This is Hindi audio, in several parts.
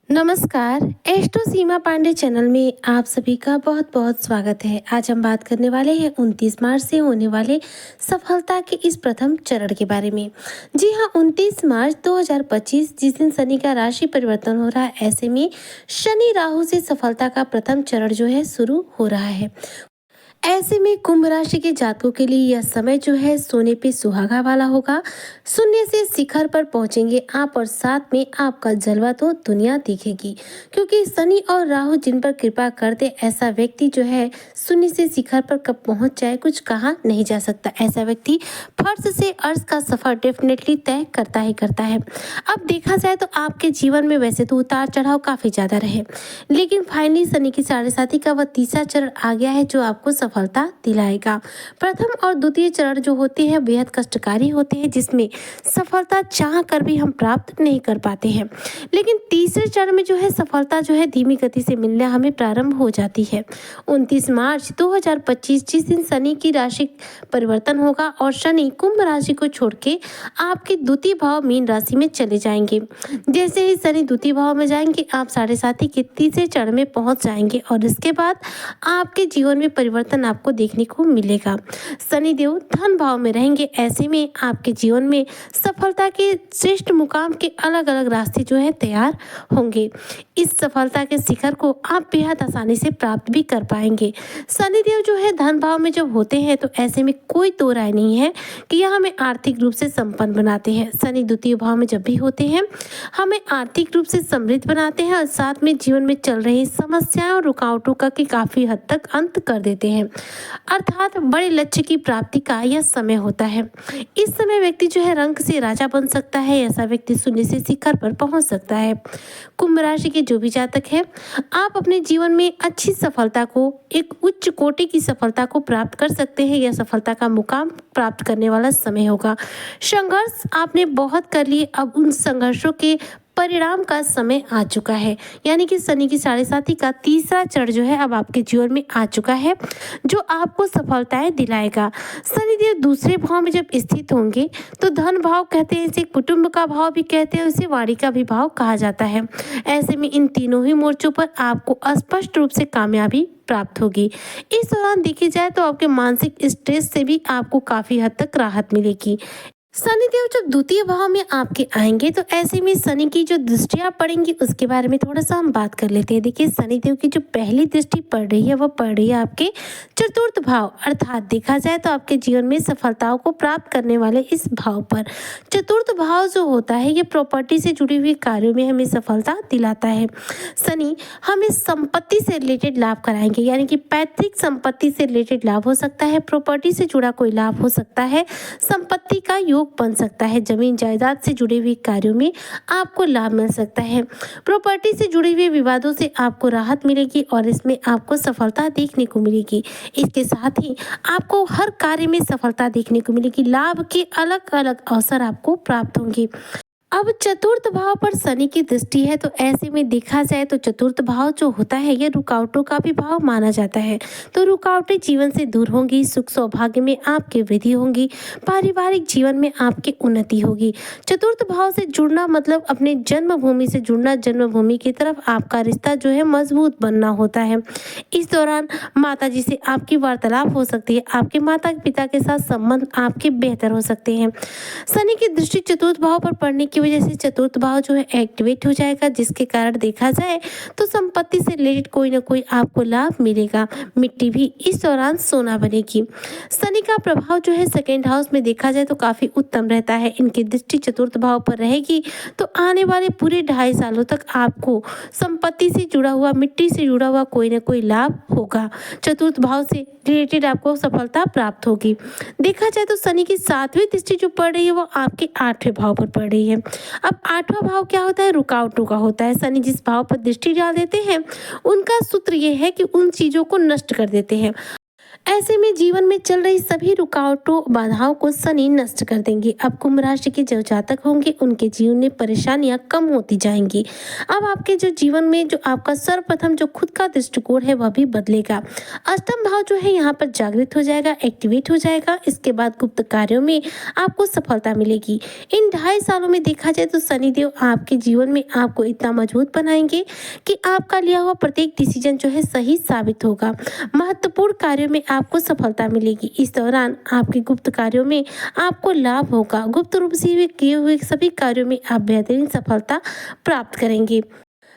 नमस्कार। एस्ट्रो सीमा पांडे चैनल में आप सभी का बहुत बहुत स्वागत है। आज हम बात करने वाले हैं 29 मार्च से होने वाले सफलता के इस प्रथम चरण के बारे में। जी हाँ, 29 मार्च 2025 जिस दिन शनि का राशि परिवर्तन हो रहा है, ऐसे में शनि राहु से सफलता का प्रथम चरण जो है शुरू हो रहा है। ऐसे में कुंभ राशि के जातकों के लिए यह समय जो है सोने पे सुहागा वाला होगा। शून्य से शिखर पर पहुंचेंगे आप और साथ में आपका जलवा तो दुनिया दिखेगी, क्योंकि शनि और राहु जिन पर कृपा करते ऐसा व्यक्ति जो है शून्य से शिखर पर कब पहुंच जाए कुछ कहा नहीं जा सकता। ऐसा व्यक्ति फर्श से अर्श का सफर डेफिनेटली तय करता ही करता है। अब देखा जाए तो आपके जीवन में वैसे तो उतार चढ़ाव काफी ज्यादा रहे, लेकिन फाइनली शनि की साढ़े साथी का वह तीसरा चरण आ गया है जो आपको सफलता दिलाएगा। प्रथम और द्वितीय चरण जो होते हैं बेहद कष्टकारी होते हैं, जिसमें सफलता चाह कर भी हम प्राप्त नहीं कर पाते हैं, लेकिन तीसरे चरण में जो है सफलता जो है धीमी गति से मिलना हमें प्रारंभ हो जाती है। 29 मार्च 2025 जिस दिन शनि की राशि परिवर्तन होगा और शनि कुंभ राशि को छोड़ के आपके द्वितीय भाव मीन राशि में चले जाएंगे। जैसे ही शनि द्वितीय भाव में जाएंगे आप साढ़े साथी के तीसरे चरण में पहुंच जाएंगे और इसके बाद आपके जीवन में परिवर्तन आपको देखने को मिलेगा। शनिदेव धन भाव में रहेंगे, ऐसे में आपके जीवन में सफलता के श्रेष्ठ मुकाम के अलग अलग रास्ते जो है तैयार होंगे। इस सफलता के शिखर को आप बेहद आसानी से प्राप्त भी कर पाएंगे। शनिदेव जो है धन भाव में जब होते हैं तो ऐसे में कोई दो राय नहीं है कि यह हमें आर्थिक रूप से संपन्न बनाते हैं। शनि द्वितीय भाव में जब भी होते हैं हमें आर्थिक रूप से समृद्ध बनाते हैं और साथ में जीवन में चल रही समस्याएं और रुकावटों का की काफी हद तक अंत कर देते हैं, अर्थात बड़े लक्ष्य की प्राप्ति का यह समय होता है। इस समय व्यक्ति जो है रंग से राजा बन सकता है, ऐसा व्यक्ति शून्य से शिखर पर पहुंच सकता है। कुंभ राशि के जो भी जातक है आप अपने जीवन में अच्छी सफलता को, एक उच्च कोटि की सफलता को प्राप्त कर सकते हैं। यह सफलता का मुकाम प्राप्त करने वाला समय होगा। संघर्ष आपने बहुत कर लिए, अब उन संघर्षों के परिणाम का समय आ चुका है, यानी कि शनि की साढ़े साथी का तीसरा चरण जो है अब आपके जीवन में आ चुका है, जो आपको सफलताएं दिलाएगा। शनिदेव दूसरे भाव में जब स्थित होंगे तो धन भाव कहते हैं, इसे कुटुंब का भाव भी कहते हैं, इसे वाणी का भी भाव कहा जाता है। ऐसे में इन तीनों ही मोर्चों पर आपको स्पष्ट रूप से कामयाबी प्राप्त होगी। इस दौरान देखी जाए तो आपके मानसिक स्ट्रेस से भी आपको काफी हद तक राहत मिलेगी। शनिदेव जब द्वितीय भाव में आपके आएंगे तो ऐसे में शनि की जो दृष्टियां पड़ेंगी उसके बारे में थोड़ा सा हम बात कर लेते हैं। देखिए, शनिदेव की जो पहली दृष्टि पड़ रही है वह पड़ रही है आपके चतुर्थ भाव, अर्थात देखा जाए तो आपके जीवन में सफलताओं को प्राप्त करने वाले इस भाव पर। चतुर्थ भाव जो होता है ये प्रॉपर्टी से जुड़ी हुई कार्यों में हमें सफलता दिलाता है। शनि हमें संपत्ति से रिलेटेड लाभ कराएंगे, यानी कि पैतृक संपत्ति से रिलेटेड लाभ हो सकता है, प्रॉपर्टी से जुड़ा कोई लाभ हो सकता है, संपत्ति का योग बन सकता है, जमीन जायदाद से जुड़े हुए कार्यों में आपको लाभ मिल सकता है, प्रॉपर्टी से जुड़े हुए विवादों से आपको राहत मिलेगी और इसमें आपको सफलता देखने को मिलेगी। इसके साथ ही आपको हर कार्य में सफलता देखने को मिलेगी, लाभ के अलग अलग अवसर आपको प्राप्त होंगे। अब चतुर्थ भाव पर शनि की दृष्टि है तो ऐसे में देखा जाए तो चतुर्थ भाव जो होता है यह रुकावटों का भी भाव माना जाता है। तो रुकावटें जीवन से दूर होंगी, सुख सौभाग्य में आपकी वृद्धि होगी, पारिवारिक जीवन में आपकी उन्नति होगी। चतुर्थ भाव से जुड़ना मतलब अपने जन्मभूमि से जुड़ना, जन्मभूमि की तरफ आपका रिश्ता जो है मजबूत बनना होता है। इस दौरान माता जी से आपकी वार्तालाप हो सकती है, आपके माता पिता के साथ संबंध आपके बेहतर हो सकते हैं। शनि की दृष्टि चतुर्थ भाव पर पड़ने की वजह से चतुर्थ भाव जो है एक्टिवेट हो जाएगा, जिसके कारण देखा जाए तो संपत्ति से रिलेटेड कोई ना कोई आपको लाभ मिलेगा। मिट्टी भी इस दौरान सोना बनेगी। शनि का प्रभाव जो है सेकेंड हाउस में देखा जाए तो काफी उत्तम रहता है। इनकी दृष्टि चतुर्थ भाव पर रहेगी तो आने वाले पूरे 2.5 सालों तक आपको संपत्ति से जुड़ा हुआ, मिट्टी से जुड़ा हुआ कोई ना कोई लाभ होगा। चतुर्थ भाव से रिलेटेड आपको सफलता प्राप्त होगी। देखा जाए तो शनि की 7वीं दृष्टि जो पड़ रही है वो आपके 8वें भाव पर पड़ रही है। अब 8वां भाव क्या होता है? रुकावटों का होता है। शनि जिस भाव पर दृष्टि डाल देते हैं उनका सूत्र ये है कि उन चीजों को नष्ट कर देते हैं। ऐसे में जीवन में चल रही सभी रुकावटों बाधाओं को शनि नष्ट कर देंगे। अब कुंभ राशि के जो जातक होंगे उनके जीवन में परेशानियां कम होती जाएंगी। अब आपके जो जीवन में जो आपका सर्वप्रथम जो खुद का दृष्टिकोण है वह भी बदलेगा। अष्टम भाव जो है यहाँ पर जागृत हो जाएगा, एक्टिवेट हो जाएगा। इसके बाद गुप्त कार्यों में आपको सफलता मिलेगी। इन 2.5 सालों में देखा जाए तो शनिदेव आपके जीवन में आपको इतना मजबूत बनाएंगे कि आपका लिया हुआ प्रत्येक डिसीजन जो है सही साबित होगा। महत्वपूर्ण कार्यों में आपको सफलता मिलेगी। इस दौरान आपके गुप्त कार्यों में आपको लाभ होगा। गुप्त रूप से हुए किए हुए सभी कार्यों में आप बेहतरीन सफलता प्राप्त करेंगे।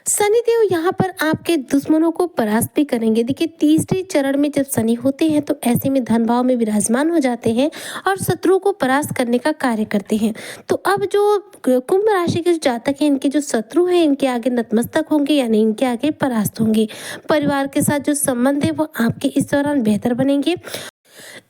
शनिदेव यहाँ पर आपके दुश्मनों को परास्त भी करेंगे। देखिए, तीसरे चरण में जब शनि होते हैं तो ऐसे में धन भाव में विराजमान हो जाते हैं और शत्रुओं को परास्त करने का कार्य करते हैं। तो अब जो कुंभ राशि के जो जातक हैं इनके जो शत्रु हैं इनके आगे नतमस्तक होंगे, यानी इनके आगे परास्त होंगे। परिवार के साथ जो संबंध है वो आपके इस दौरान बेहतर बनेंगे।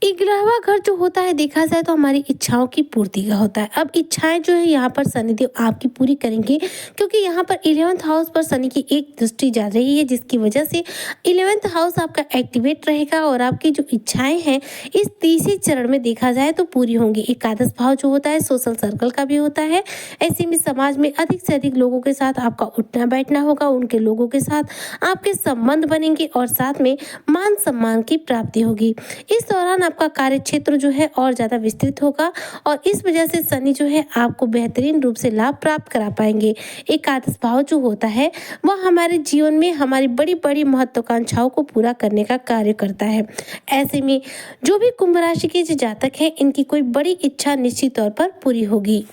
11वां घर जो होता है देखा जाए तो हमारी इच्छाओं की पूर्ति का होता है। अब इच्छाएं जो है यहाँ पर शनिदेव आपकी पूरी करेंगे, क्योंकि यहाँ पर 11th हाउस पर शनि की एक दृष्टि जा रही है, जिसकी वजह से 11th हाउस आपका एक्टिवेट रहेगा और आपकी जो इच्छाएं हैं इस तीसरे चरण में देखा जाए तो पूरी होंगी। एकादश भाव जो होता है सोशल सर्कल का भी होता है। ऐसे में समाज में अधिक से अधिक लोगों के साथ आपका उठना बैठना होगा, उनके लोगों के साथ आपके संबंध बनेंगे और साथ में मान सम्मान की प्राप्ति होगी। इस दौरान आपका कार्य क्षेत्र जो है और ज़्यादा विस्तृत होगा और इस वजह से शनि जो है आपको बेहतरीन रूप से लाभ प्राप्त करा पाएंगे। एकादश भाव जो होता है वह हमारे जीवन में हमारी बड़ी बड़ी महत्वाकांक्षाओं को पूरा करने का कार्य करता है। ऐसे में जो भी कुंभ राशि के जो जातक हैं इनकी कोई बड़ी इच्छा निश्चित तौर पर पूरी होगी।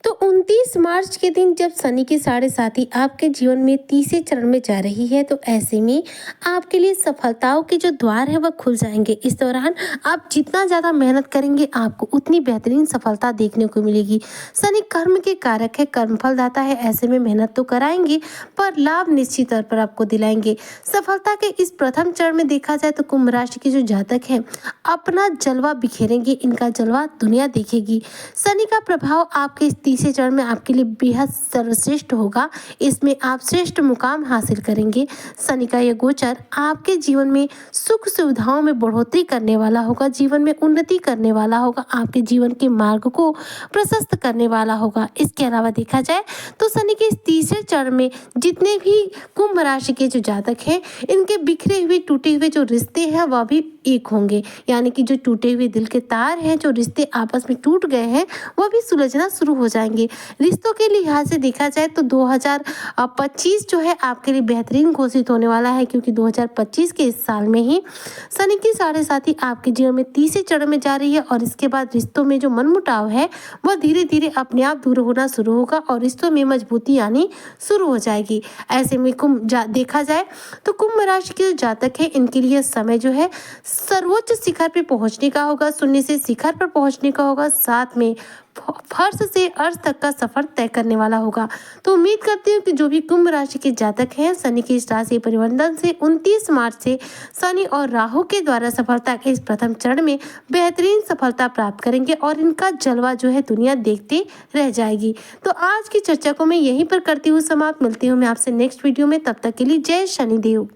तो 29 मार्च के दिन जब शनि की 7.5 आपके जीवन में तीसरे चरण में जा रही है तो ऐसे में आपके लिए सफलताओं के जो द्वार है वह खुल जाएंगे। इस दौरान आप जितना ज़्यादा मेहनत करेंगे आपको उतनी बेहतरीन सफलता देखने को मिलेगी। शनि कर्म के कारक है, कर्मफल दाता है। ऐसे में मेहनत तो कराएंगे पर लाभ निश्चित तौर पर आपको दिलाएंगे। सफलता के इस प्रथम चरण में देखा जाए तो कुंभ राशि के जो जातक हैं अपना जलवा बिखेरेंगे, इनका जलवा दुनिया देखेगी। शनि का प्रभाव आपके तीसरे चरण में आपके लिए बेहद सर्वश्रेष्ठ होगा। इसमें आप श्रेष्ठ मुकाम हासिल करेंगे। शनि का यह गोचर आपके जीवन में सुख सुविधाओं में बढ़ोतरी करने वाला होगा, जीवन में उन्नति करने वाला होगा, आपके जीवन के मार्ग को प्रशस्त करने वाला होगा। इसके अलावा देखा जाए तो शनि के इस तीसरे चरण में जितने भी कुंभ राशि के जो जातक हैं इनके बिखरे हुए टूटे हुए जो रिश्ते हैं वह भी एक होंगे, यानी कि जो टूटे हुए दिल के तार हैं, जो रिश्ते आपस में टूट गए हैं वह भी सुलझना शुरू हो जाएंगे। रिश्तों के लिहाज से देखा जाए तो 2025 जो है आपके लिए बेहतरीन घोषित होने वाला है, क्योंकि 2025 के इस साल में ही शनि की 7.5 आपके जीवन में तीसरे चरण में जा रही है और इसके बाद रिश्तों में जो मनमुटाव है वह धीरे धीरे अपने आप दूर होना शुरू होगा और रिश्तों में मजबूती आनी शुरू हो जाएगी। ऐसे में देखा जाए तो कुंभ राशि के जो जातक है इनके लिए समय जो है सर्वोच्च शिखर पे पहुंचने का होगा, शून्य से शिखर पर पहुंचने का होगा, साथ में फर्श से अर्श तक का सफर तय करने वाला होगा। तो उम्मीद करती हूँ कि जो भी कुंभ राशि के जातक हैं शनि की इस राशि परिवर्तन से 29 मार्च से शनि और राहु के द्वारा सफलता के इस प्रथम चरण में बेहतरीन सफलता प्राप्त करेंगे और इनका जलवा जो है दुनिया देखते रह जाएगी। तो आज की चर्चा को मैं यहीं पर करती हूँ समाप्त। मिलती हूँ मैं आपसे नेक्स्ट वीडियो में, तब तक के लिए जय शनिदेव।